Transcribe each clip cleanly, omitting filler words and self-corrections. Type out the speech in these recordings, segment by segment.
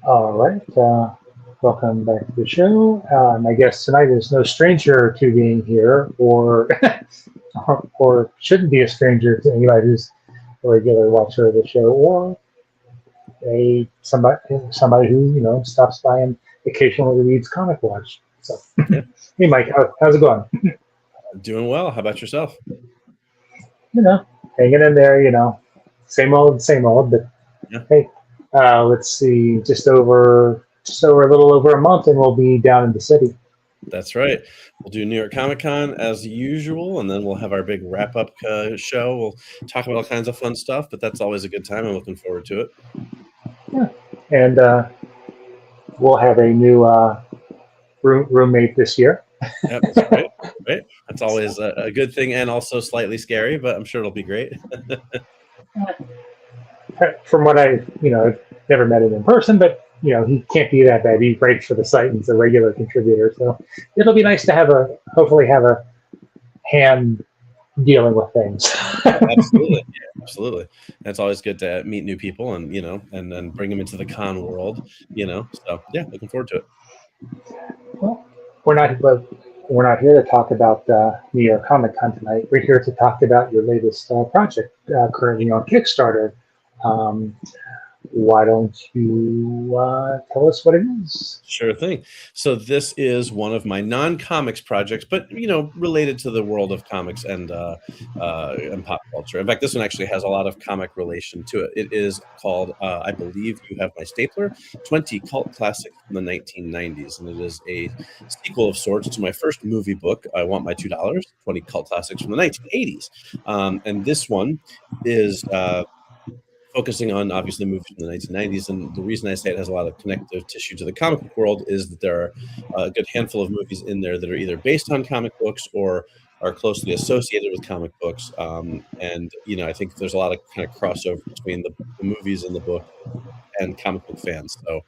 All right. Welcome back to the show. My guest tonight is no stranger to being here, or or shouldn't be a stranger to anybody who's a regular watcher of the show, or a somebody who stops by and occasionally reads Comic Watch. So, Yeah, hey, Mike, how's it going? doing well. How about yourself? You know, hanging in there. Same old, same old. But Yeah, hey, let's see, just over a little over a month, and we'll be down in the city. that's right. We'll do New York Comic Con as usual, and then we'll have our big wrap up show. We'll talk about all kinds of fun stuff, but that's always a good time. I'm looking forward to it. Yeah. And we'll have a new roommate this year. Yeah, that's right. Right. That's always a good thing and also slightly scary, but I'm sure it'll be great. From what I've never met him in person, but he can't be that bad. He writes for the site and he's a regular contributor, so it'll be nice to hopefully have a hand dealing with things. Absolutely. Yeah, absolutely. It's always good to meet new people and, and then bring them into the con world. So, yeah, looking forward to it. Well, we're not here to talk about New York Comic Con tonight. We're here to talk about your latest project currently on Kickstarter. Um, why don't you tell us what it is? Sure thing. So this is one of my non-comics projects, but related to the world of comics and pop culture. In fact, this one actually has a lot of comic relation to it. It is called, I believe you have my stapler, 20 cult classics from the 1990s, and it is a sequel of sorts to my first movie book, I Want My $2, 20 cult classics from the 1980s. And this one is focusing on obviously movies from the 1990s, and the reason I say it has a lot of connective tissue to the comic book world is that there are a good handful of movies in there that are either based on comic books or are closely associated with comic books. And I think there's a lot of kind of crossover between the movies and the book and comic book fans. So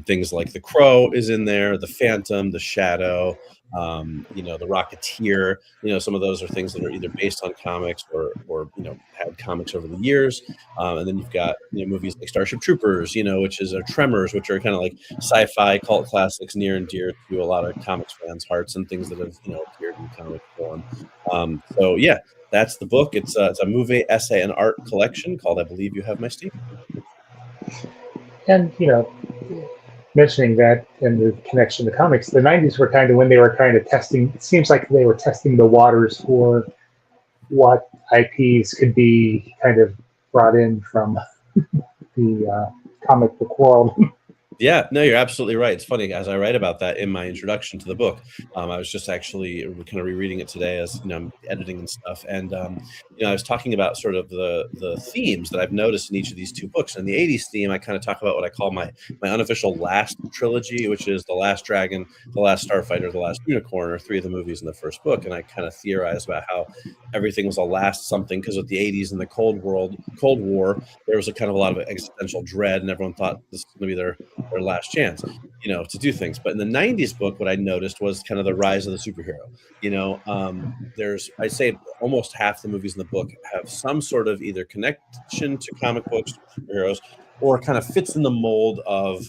things like The Crow is in there, The Phantom, The Shadow, The Rocketeer. Some of those are things that are either based on comics or had comics over the years. And then you've got movies like Starship Troopers, which is Tremors, which are kind of like sci-fi cult classics near and dear to a lot of comics fans' hearts and things that have appeared in comic form. So yeah, that's the book. It's a movie, essay, and art collection called I Believe You Have My Steve. And mentioning that and the connection to comics, the '90s were kind of when they were kind of testing. It seems like they were testing the waters for what IPs could be kind of brought in from the comic book world. Yeah, no, you're absolutely right. It's funny, as I write about that in my introduction to the book. I was just actually kind of rereading it today as I'm editing and stuff, and I was talking about sort of the themes that I've noticed in each of these two books. And the '80s theme, I kind of talk about what I call my unofficial last trilogy, which is The Last Dragon, The Last Starfighter, The Last Unicorn, are three of the movies in the first book. And I kind of theorize about how everything was a last something because with the '80s and the Cold War, there was a kind of a lot of existential dread, and everyone thought this was going to be their last chance, to do things. But in the '90s book, what I noticed was kind of the rise of the superhero. There's, I'd say, almost half the movies in the book have some sort of either connection to comic books, superheroes, or kind of fits in the mold of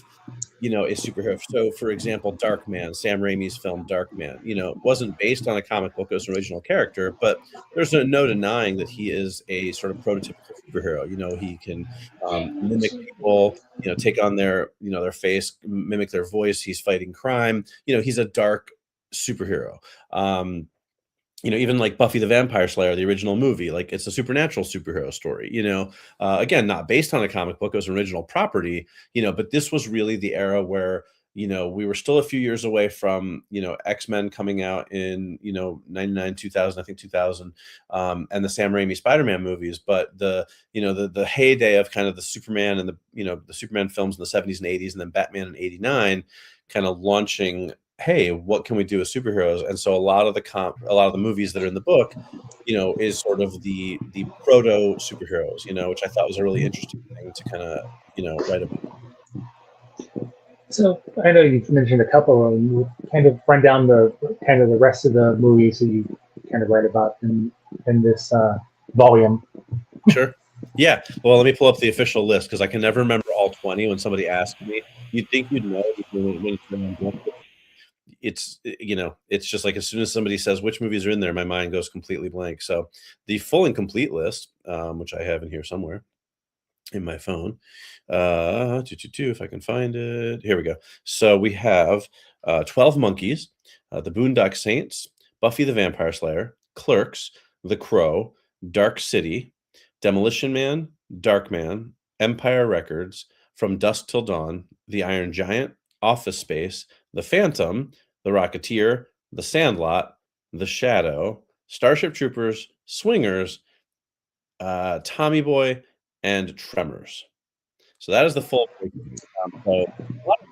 a superhero. So, for example, Darkman, Sam Raimi's film Darkman, wasn't based on a comic book as an original character, but there's no denying that he is a sort of prototypical superhero. He can mimic people, take on their face, mimic their voice. He's fighting crime. He's a dark superhero. Even like Buffy the Vampire Slayer, the original movie, like it's a supernatural superhero story, again, not based on a comic book, it was an original property, but this was really the era where, we were still a few years away from, X-Men coming out in, 99, 2000, I think 2000, and the Sam Raimi Spider-Man movies. But the heyday of kind of the Superman and the Superman films in the 70s and 80s, and then Batman in '89 kind of launching, hey, what can we do with superheroes? And so a lot of the movies that are in the book, is sort of the proto superheroes, which I thought was a really interesting thing to kind of, write about. So I know you've mentioned a couple of them. You kind of run down the rest of the movies that you kind of write about in this volume. Sure. Yeah. Well, let me pull up the official list because I can never remember all 20 when somebody asks me. you'd think you'd know when it's been on. It's it's just like as soon as somebody says which movies are in there, my mind goes completely blank. So the full and complete list, which I have in here somewhere in my phone, if I can find it, here we go. So we have 12 Monkeys, The Boondock Saints, Buffy the Vampire Slayer, Clerks, The Crow, Dark City, Demolition Man, Darkman, Empire Records, From Dusk Till Dawn, The Iron Giant, Office Space, The Phantom, The Rocketeer, The Sandlot, The Shadow, Starship Troopers, Swingers, Tommy Boy, and Tremors. So that is the full breakdown. So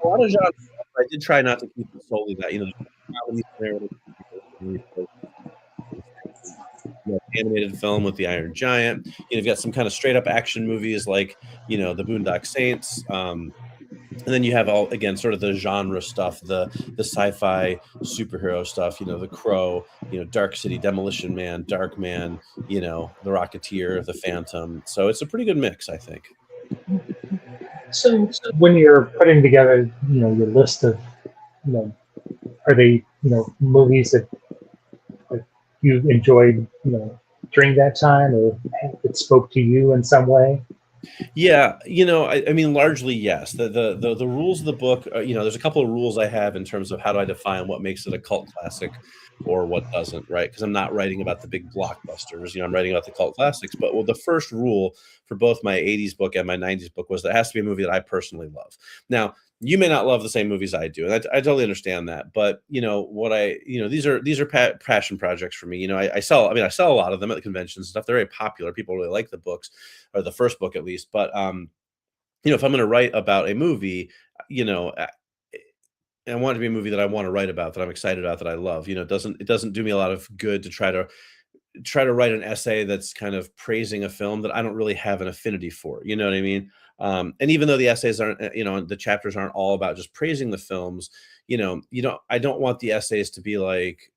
a lot of genres. I did try not to keep it solely that, comedy, narrative, animated film with the Iron Giant. You've got some kind of straight up action movies like, the Boondock Saints. And then you have all, again, sort of the genre stuff, the sci-fi superhero stuff, The Crow, Dark City, Demolition Man, Darkman, The Rocketeer, The Phantom. So it's a pretty good mix, I think. So when you're putting together, your list of, are they, movies that you enjoyed, during that time, or it spoke to you in some way? Yeah, I mean, largely yes. The rules of the book, there's a couple of rules I have in terms of how do I define what makes it a cult classic or what doesn't, right? Because I'm not writing about the big blockbusters. I'm writing about the cult classics. But the first rule for both my 80s book and my 90s book was that it has to be a movie that I personally love. Now, you may not love the same movies I do, and I totally understand that. But these are passion projects for me. I sell a lot of them at the conventions and stuff. They're very popular. People really like the books, or the first book at least. But if I'm going to write about a movie, I want it to be a movie that I want to write about, that I'm excited about, that I love. It doesn't do me a lot of good to try to write an essay that's kind of praising a film that I don't really have an affinity for. You know what I mean? And even though the essays aren't, the chapters aren't all about just praising the films, I don't want the essays to be like,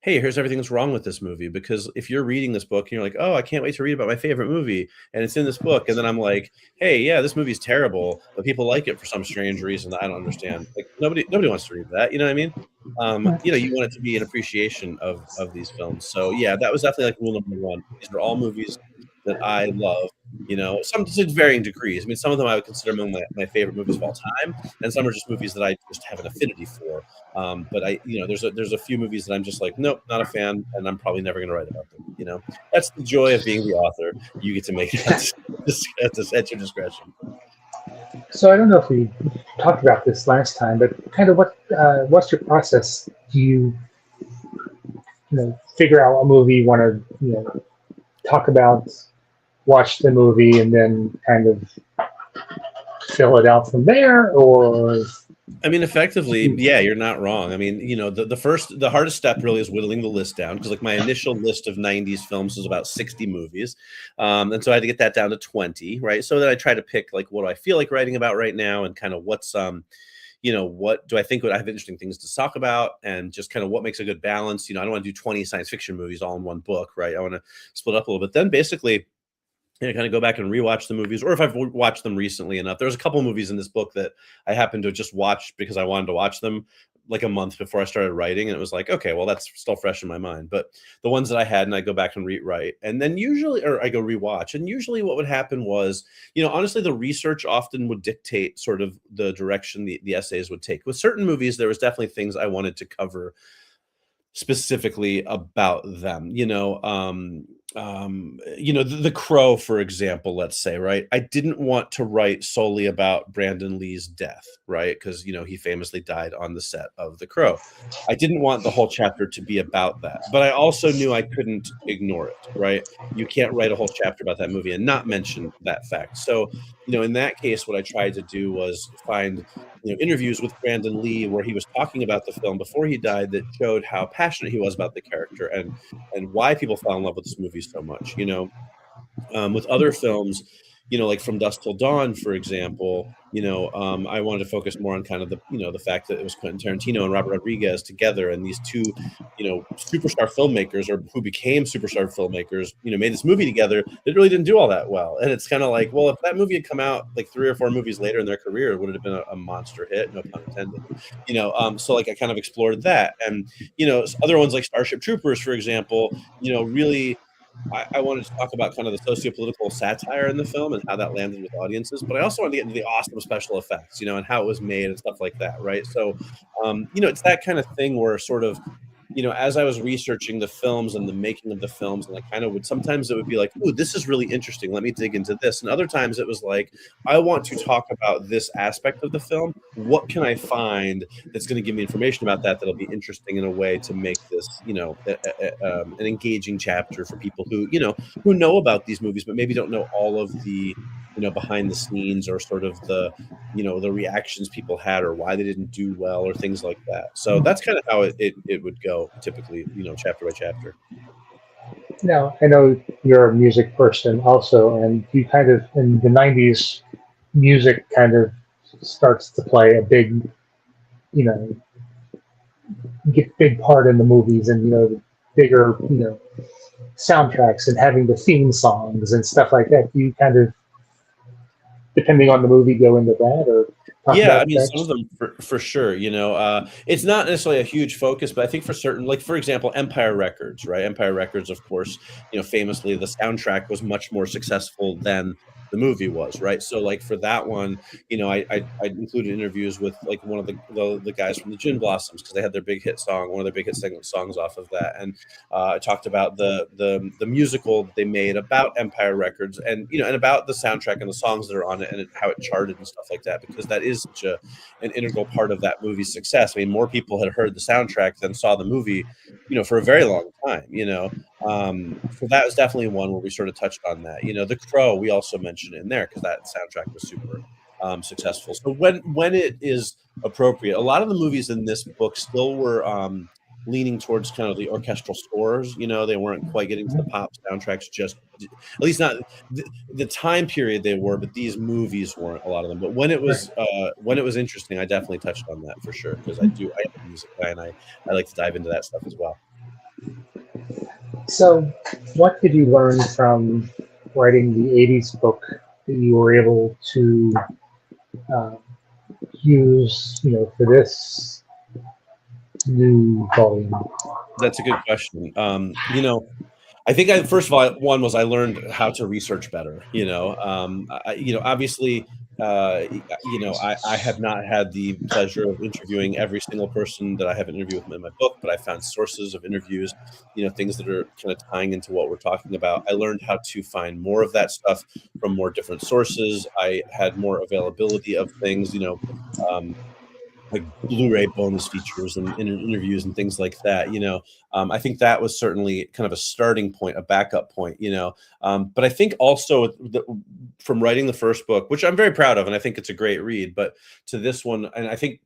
hey, here's everything that's wrong with this movie. Because if you're reading this book and you're like, oh, I can't wait to read about my favorite movie, and it's in this book, and then I'm like, hey, yeah, this movie's terrible, but people like it for some strange reason that I don't understand. Like nobody wants to read that. You know what I mean? You want it to be an appreciation of these films. So yeah, that was definitely like rule number one. These are all movies that I love. Some to varying degrees. I mean, some of them I would consider among my favorite movies of all time, and some are just movies that I just have an affinity for. But there's a few movies that I'm just like, nope, not a fan, and I'm probably never going to write about them. That's the joy of being the author. You get to make it at your discretion. So I don't know if we talked about this last time, but kind of what's your process? Do you, figure out what movie you want to, talk about, watch the movie, and then kind of fill it out from there? Or I mean, effectively, yeah, you're not wrong. I mean, the hardest step really is whittling the list down, because like my initial list of 90s films was about 60 movies. And so I had to get that down to 20, right? So then I try to pick like, what do I feel like writing about right now, and kind of what's what do I think would I have interesting things to talk about, and just kind of what makes a good balance. I don't want to do 20 science fiction movies all in one book, right? I want to split up a little bit. Then basically, kind of go back and rewatch the movies, or if I've watched them recently enough. There's a couple movies in this book that I happened to just watch because I wanted to watch them like a month before I started writing, and it was like, okay, well, that's still fresh in my mind. But the ones that I had, and I go back and rewrite, and then I go rewatch, and usually what would happen was, honestly, the research often would dictate sort of the direction the essays would take. With certain movies, there was definitely things I wanted to cover specifically about them. The Crow, for example, let's say, right? I didn't want to write solely about Brandon Lee's death, right? Because, he famously died on the set of The Crow. I didn't want the whole chapter to be about that, but I also knew I couldn't ignore it, right? You can't write a whole chapter about that movie and not mention that fact. So, in that case, what I tried to do was find interviews with Brandon Lee where he was talking about the film before he died, that showed how passionate he was about the character, and why people fell in love with this movie so much. With other films, like From Dusk Till Dawn, for example, I wanted to focus more on kind of the fact that it was Quentin Tarantino and Robert Rodriguez together, and these two, superstar filmmakers, or who became superstar filmmakers, made this movie together. It really didn't do all that well, and it's kind of like, well, if that movie had come out like 3 or 4 movies later in their career, would it have been a monster hit? No pun intended. So like I kind of explored that, and other ones like Starship Troopers, for example, really. I wanted to talk about kind of the socio-political satire in the film and how that landed with audiences, but I also wanted to get into the awesome special effects, and how it was made and stuff like that, right? So, it's that kind of thing where sort of, as I was researching the films and the making of the films, and I kind of sometimes it would be like, ooh, this is really interesting. Let me dig into this. And other times it was like, I want to talk about this aspect of the film. What can I find that's going to give me information about that that'll be interesting in a way to make this, an engaging chapter for people who know about these movies, but maybe don't know all of the, behind the scenes, or sort of the, the reactions people had, or why they didn't do well, or things like that. So that's kind of how it would go typically, chapter by chapter. Now, I know you're a music person also, and you kind of, in the 90s, music kind of starts to play a big, big part in the movies, and, bigger, soundtracks, and having the theme songs and stuff like that. You kind of, depending on the movie, go into that, or yeah, I mean, some of them for sure. It's not necessarily a huge focus, but I think for certain, like for example, Empire Records, right? Empire Records, of course, famously the soundtrack was much more successful than the movie was, right? So like for that one, I included interviews with like one of the guys from the Gin Blossoms, because they had their big hit song, one of their big hit songs off of that, and I talked about the musical that they made about Empire Records, and and about the soundtrack and the songs that are on it, and how it charted and stuff like that, because that is such an integral part of that movie's success. I mean, more people had heard the soundtrack than saw the movie, for a very long time. So that was definitely one where we sort of touched on that. The Crow, we also mentioned it in there because that soundtrack was super successful. So when it is appropriate, a lot of the movies in this book still were leaning towards kind of the orchestral scores. They weren't quite getting to the pop soundtracks, just at least not the time period they were, but these movies weren't, a lot of them. But when it was interesting, I definitely touched on that for sure, because I am a music guy, and I like to dive into that stuff as well. So, what did you learn from writing the 80s book that you were able to use, for this new volume? That's a good question. I think first of all, one was I learned how to research better. Obviously, I have not had the pleasure of interviewing every single person that I have interviewed in my book, but I found sources of interviews, things that are kind of tying into what we're talking about. I learned how to find more of that stuff from more different sources. I had more availability of things, like Blu-ray bonus features and interviews and things like that. I think that was certainly kind of a starting point, a backup point. But I think also from writing the first book, which I'm very proud of, and I think it's a great read, but to this one, and I think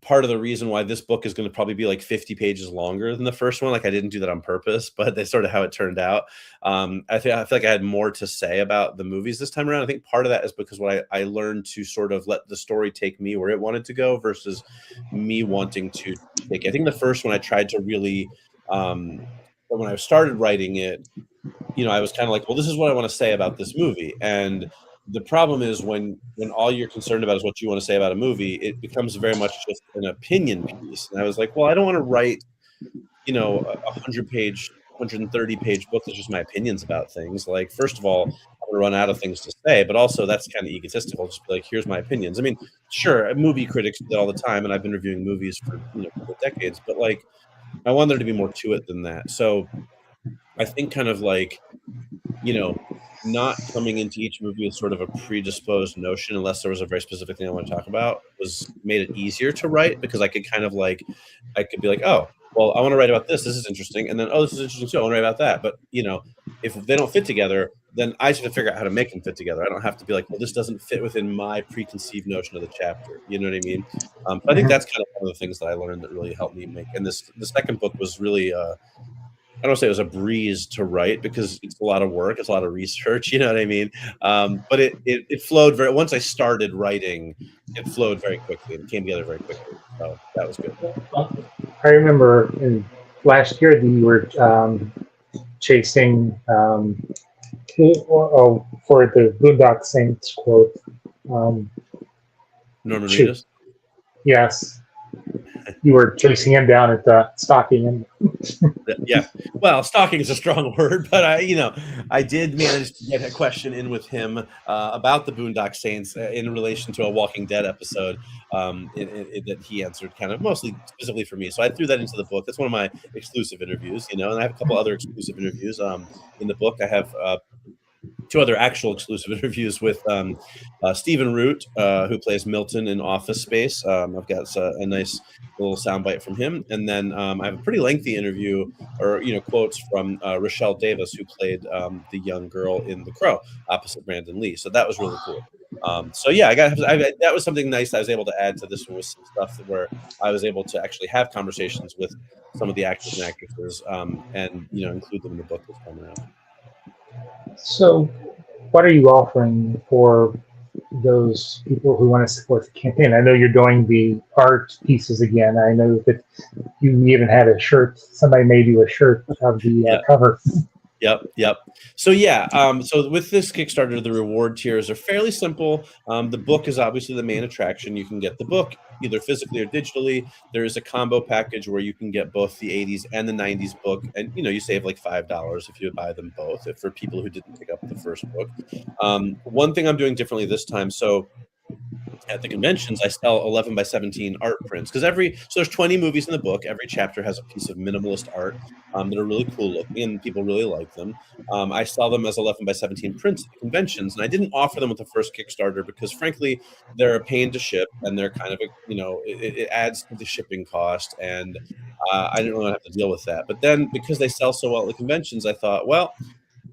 part of the reason why this book is going to probably be like 50 pages longer than the first one, like I didn't do that on purpose, but that's sort of how it turned out. I feel like I had more to say about the movies this time around. I think part of that is because what I learned to sort of let the story take me where it wanted to go versus me wanting to take it. I think the first one I tried to really, when I started writing it, I was kind of like, well, this is what I want to say about this movie. And the problem is when all you're concerned about is what you want to say about a movie, it becomes very much just an opinion piece. And I was like, well, I don't want to write, a 100-page, 130-page book that's just my opinions about things. Like, first of all, I'm going to run out of things to say, but also that's kind of egotistical. Just be like, here's my opinions. I mean, sure, movie critics do that all the time, and I've been reviewing movies for decades, but like, I want there to be more to it than that. So I think kind of like, not coming into each movie with sort of a predisposed notion, unless there was a very specific thing I want to talk about, made it easier to write, because I could kind of like, I could be like, oh, well, I want to write about this. This is interesting. And then, oh, this is interesting too. I want to write about that. But, if they don't fit together, then I just have to figure out how to make them fit together. I don't have to be like, well, this doesn't fit within my preconceived notion of the chapter. You know what I mean? But I think that's kind of one of the things that I learned that really helped me make. And the second book was really, I don't say it was a breeze to write because it's a lot of work, it's a lot of research, you know what I mean? But it flowed very. Once I started writing, it flowed very quickly and it came together very quickly. So that was good. I remember in last year that you were chasing for the Boondock Saints quote. Um, Norman shoot, Reedus. yes, you were chasing him down at the stalking him. Yeah, well, stalking is a strong word, but I did manage to get a question in with him about the Boondock Saints in relation to a Walking Dead episode that he answered, kind of mostly specifically for me. So I threw that into the book. That's one of my exclusive interviews, and I have a couple other exclusive interviews. In the book, I have two other actual exclusive interviews with Stephen Root, who plays Milton in Office Space. I've got a nice little soundbite from him, and then I have a pretty lengthy interview, or quotes from Rochelle Davis, who played the young girl in The Crow opposite Brandon Lee. So that was really cool. So yeah, that was something nice I was able to add to this one, with some stuff where I was able to actually have conversations with some of the actors and actresses, and include them in the book this time around. So, what are you offering for those people who want to support the campaign? I know you're doing the art pieces again. I know that you even had a shirt. Somebody made you a shirt of the cover. Yep. So yeah, so with this Kickstarter, the reward tiers are fairly simple. The book is obviously the main attraction. You can get the book either physically or digitally. There is a combo package where you can get both the 80s and the 90s book, and you save like $5 if you buy them both, for people who didn't pick up the first book. One thing I'm doing differently this time, so at the conventions, I sell 11 by 17 art prints, because so there's 20 movies in the book. Every chapter has a piece of minimalist art that are really cool looking, and people really like them. I sell them as 11 by 17 prints at the conventions, and I didn't offer them with the first Kickstarter because, frankly, they're a pain to ship, and they're kind of it adds to the shipping cost, and I didn't really have to deal with that. But then, because they sell so well at the conventions, I thought, well,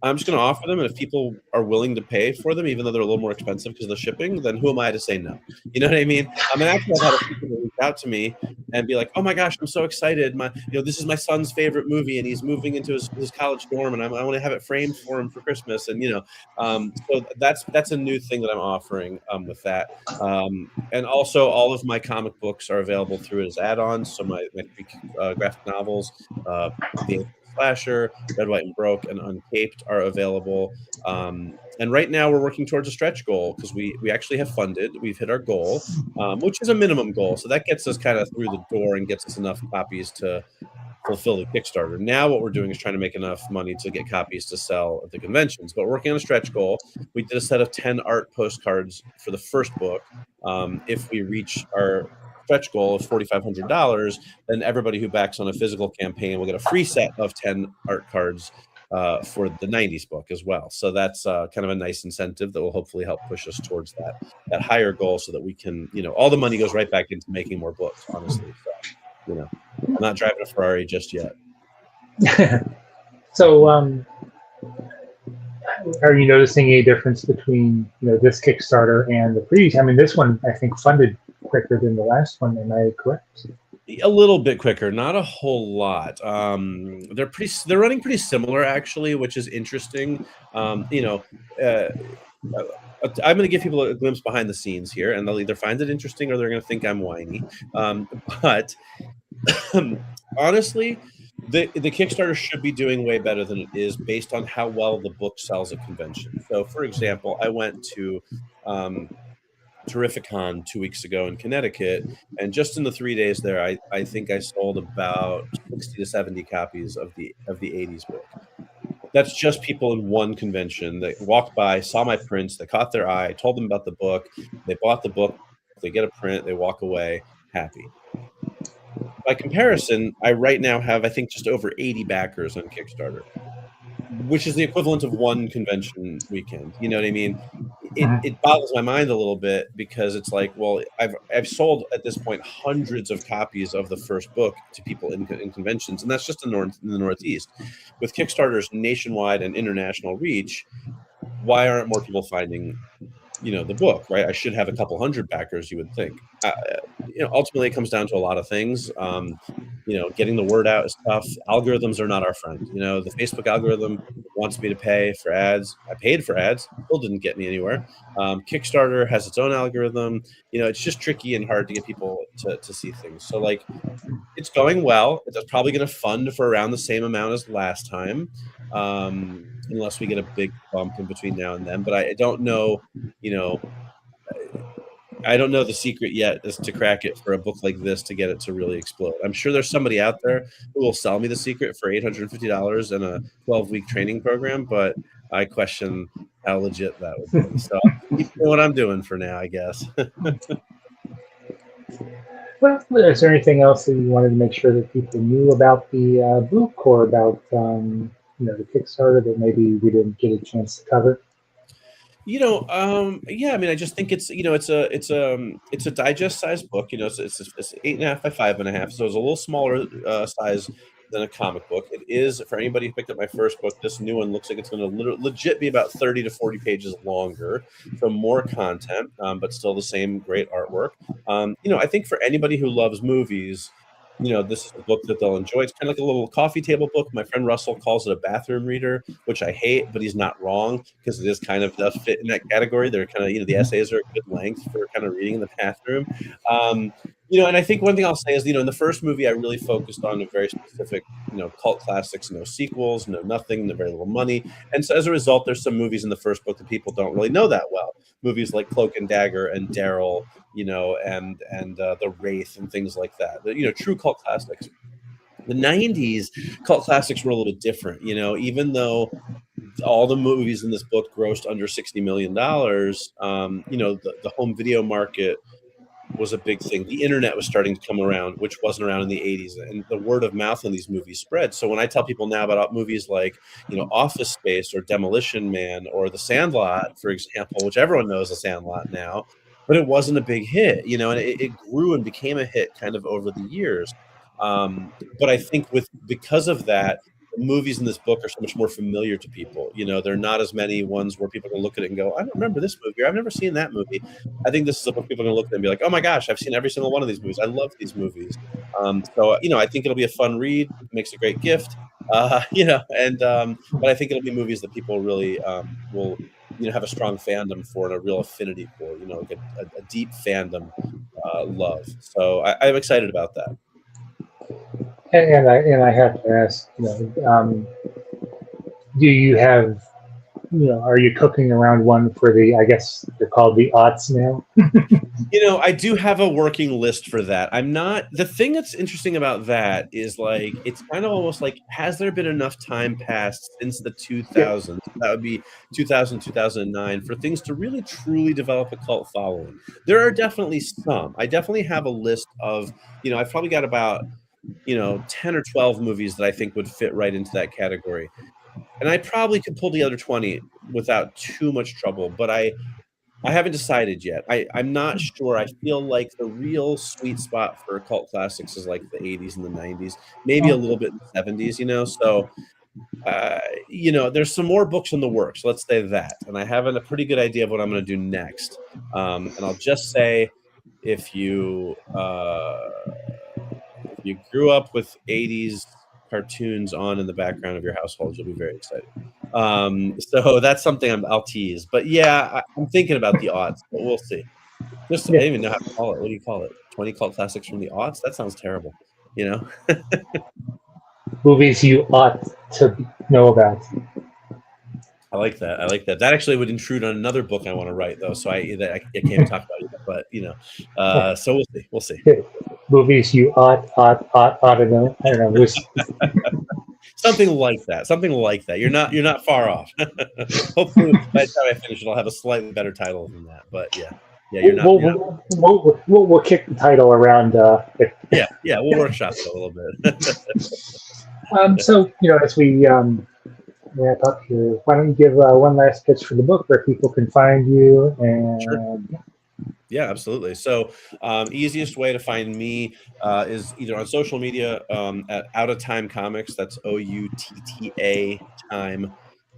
I'm just going to offer them, and if people are willing to pay for them, even though they're a little more expensive because of the shipping, then who am I to say no? You know what I mean? I mean, actually, I've had a few people reach out to me and be like, "Oh my gosh, I'm so excited! This is my son's favorite movie, and he's moving into his college dorm, and I want to have it framed for him for Christmas." And so that's a new thing that I'm offering with that. And also, all of my comic books are available through it as add-ons. So my graphic novels, the Slasher, Red, White, and Broke, and Uncaped are available. And right now we're working towards a stretch goal, because we actually have funded. We've hit our goal, which is a minimum goal. So that gets us kind of through the door and gets us enough copies to fulfill the Kickstarter. Now what we're doing is trying to make enough money to get copies to sell at the conventions. But we're working on a stretch goal. We did a set of 10 art postcards for the first book. If we reach our stretch goal of $4,500, then everybody who backs on a physical campaign will get a free set of 10 art cards for the 90s book as well. So that's kind of a nice incentive that will hopefully help push us towards that higher goal, so that we can, all the money goes right back into making more books, honestly. So, I'm not driving a Ferrari just yet. So, are you noticing any difference between this Kickstarter and the previous? I mean, this one I think funded quicker than the last one. Am I correct? A little bit quicker, not a whole lot. They're running pretty similar, actually, which is interesting. I'm going to give people a glimpse behind the scenes here, and they'll either find it interesting or they're going to think I'm whiny. But honestly, the Kickstarter should be doing way better than it is, based on how well the book sells at convention. So, for example, I went to Terrificon 2 weeks ago in Connecticut, and just in the 3 days there, I think I sold about 60 to 70 copies of the 80s book. That's just people in one convention that walked by, saw my prints, they caught their eye, I told them about the book, they bought the book, they get a print, they walk away happy. By comparison, I right now have, I think, just over 80 backers on Kickstarter, which is the equivalent of one convention weekend. You know what I mean? It boggles my mind a little bit, because it's like, well, I've sold at this point hundreds of copies of the first book to people in conventions, and that's just in the Northeast. With Kickstarter's nationwide and international reach, why aren't more people finding the book, right? I should have a couple hundred backers, you would think. Ultimately, it comes down to a lot of things. getting the word out is tough. Algorithms are not our friend. The Facebook algorithm wants me to pay for ads. I paid for ads, still didn't get me anywhere. Kickstarter has its own algorithm. It's just tricky and hard to get people to see things. So like, it's going well. It's probably going to fund for around the same amount as last time, unless we get a big bump in between now and then. But I don't know, I don't know the secret yet as to crack it for a book like this to get it to really explode. I'm sure there's somebody out there who will sell me the secret for $850 and a 12-week training program, but I question how legit that would be. So I'll keep doing what I'm doing for now, I guess. Well, is there anything else that you wanted to make sure that people knew about the book or about the Kickstarter that maybe we didn't get a chance to cover? Yeah, I mean, I just think it's a digest sized book. It's 8.5 by 5.5, so it's a little smaller size than a comic book. It is, for anybody who picked up my first book, this new one looks like it's going to legit be about 30 to 40 pages longer, so more content, but still the same great artwork. I think for anybody who loves movies, this is a book that they'll enjoy. It's kind of like a little coffee table book. My friend Russell calls it a bathroom reader, which I hate, but he's not wrong because it is kind of does fit in that category. They're kind of, the essays are a good length for kind of reading in the bathroom. And I think one thing I'll say is, in the first movie, I really focused on a very specific, cult classics, no sequels, no nothing, no very little money. And so as a result, there's some movies in the first book that people don't really know that well. Movies like Cloak and Dagger and Daryl, and The Wraith and things like that. True cult classics. The 90s cult classics were a little bit different, even though all the movies in this book grossed under $60 million, the home video market was a big thing. The internet was starting to come around, which wasn't around in the 80s, and the word of mouth on these movies spread. So when I tell people now about movies like, Office Space or Demolition Man or The Sandlot, for example, which everyone knows The Sandlot now, but it wasn't a big hit, and it grew and became a hit kind of over the years. But I think because of that, the movies in this book are so much more familiar to people. There are not as many ones where people can look at it and go, I don't remember this movie, or I've never seen that movie. I think this is a book people are going to look at and be like, oh my gosh, I've seen every single one of these movies. I love these movies. So I think it'll be a fun read. It makes a great gift. But I think it'll be movies that people really will have a strong fandom for and a real affinity for, like a deep fandom love. So I'm excited about that. And I have to ask, do you have, are you cooking around one for I guess they're called the aughts now? I do have a working list for that. The thing that's interesting about that is like, it's kind of almost like, has there been enough time passed since the 2000s? That would be 2000, 2009 for things to really truly develop a cult following. There are definitely some. I definitely have a list of, I've probably got about 10 or 12 movies that I think would fit right into that category. And I probably could pull the other 20 without too much trouble, but I haven't decided yet. I'm not sure. I feel like the real sweet spot for cult classics is like the 80s and the 90s, maybe a little bit in the 70s, So, there's some more books in the works. Let's say that. And I have a pretty good idea of what I'm going to do next. And I'll just say, if you grew up with 80s cartoons on in the background of your household, you'll be very excited. So that's something I'll tease. But yeah, I'm thinking about the aughts, but we'll see. I don't even know how to call it. What do you call it? 20 cult classics from the aughts? That sounds terrible. Movies you ought to know about. I like that. That actually would intrude on another book I want to write, though. So I can't talk about it, but so we'll see. Movies you ought to know. I don't know. Something like that. You're not far off. Hopefully, by the time I finish it, I'll have a slightly better title than that. But yeah, you're not. We'll kick the title around. Yeah, we'll workshop it a little bit. So as we wrap up here, why don't you give one last pitch for the book where people can find you and. Sure. Yeah, absolutely. So easiest way to find me is either on social media at Out of Time Comics. That's OUTTA Time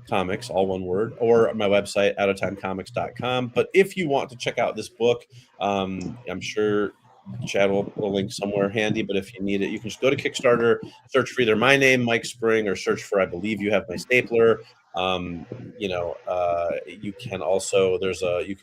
Comics, all one word, or my website, outoftimecomics.com. But if you want to check out this book, I'm sure Chad will put a link somewhere handy, but if you need it, you can just go to Kickstarter, search for either my name, Mike Spring, or search for I Believe You Have My Stapler. You can also, you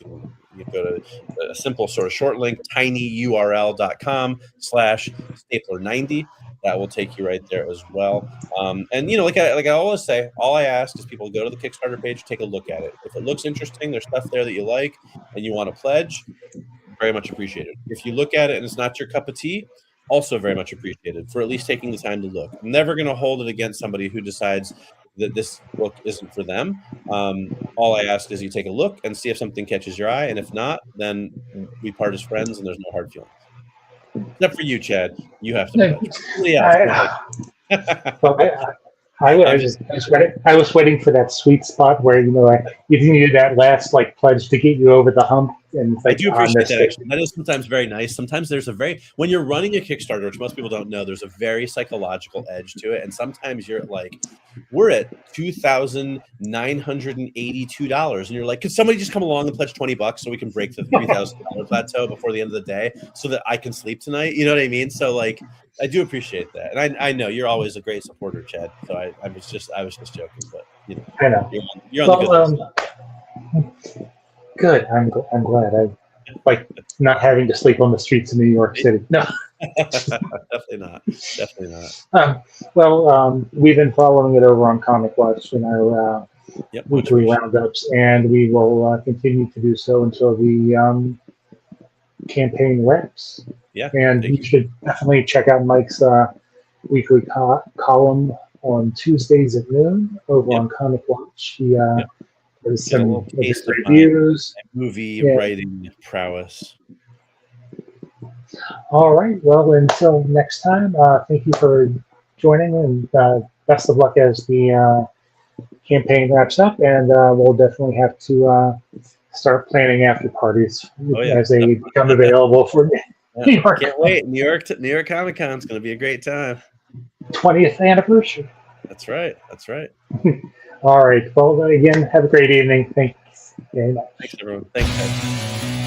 go to a simple sort of short link, tinyurl.com/stapler90. That will take you right there as well. And like I always say, all I ask is people go to the Kickstarter page, take a look at it. If it looks interesting, there's stuff there that you like, and you want to pledge, very much appreciated. If you look at it and it's not your cup of tea, also very much appreciated for at least taking the time to look. I'm never going to hold it against somebody who decides that this book isn't for them. All I ask is you take a look and see if something catches your eye, and if not, then we part as friends, and there's no hard feelings. Except for you, Chad. You have to pledge. Yeah. I was waiting for that sweet spot where you needed that last pledge to get you over the hump. And I do appreciate that. Actually, that is sometimes very nice. Sometimes there's when you're running a Kickstarter, which most people don't know, there's a very psychological edge to it, and sometimes you're we're at $2,982, and you're like, could somebody just come along and pledge $20 so we can break the $3,000 plateau before the end of the day, so that I can sleep tonight? You know what I mean? So I do appreciate that, and I know you're always a great supporter, Chad. So I was just joking, but I know you're on the good. Good. I'm glad. I like not having to sleep on the streets of New York City. No, definitely not. We've been following it over on Comic Watch in our weekly roundups, and we will continue to do so until the campaign wraps. Yeah, and you should definitely check out Mike's weekly column on Tuesdays at noon over on Comic Watch. He there's some reviews, movie writing prowess. All right. Well, until next time, thank you for joining, and best of luck as the campaign wraps up. And we'll definitely have to start planning after parties as they become available for New York. Can't wait. New York Comic Con is going to be a great time. 20th anniversary. That's right. All right. Well, again, have a great evening. Thanks very much. Thanks, everyone. Thanks, guys.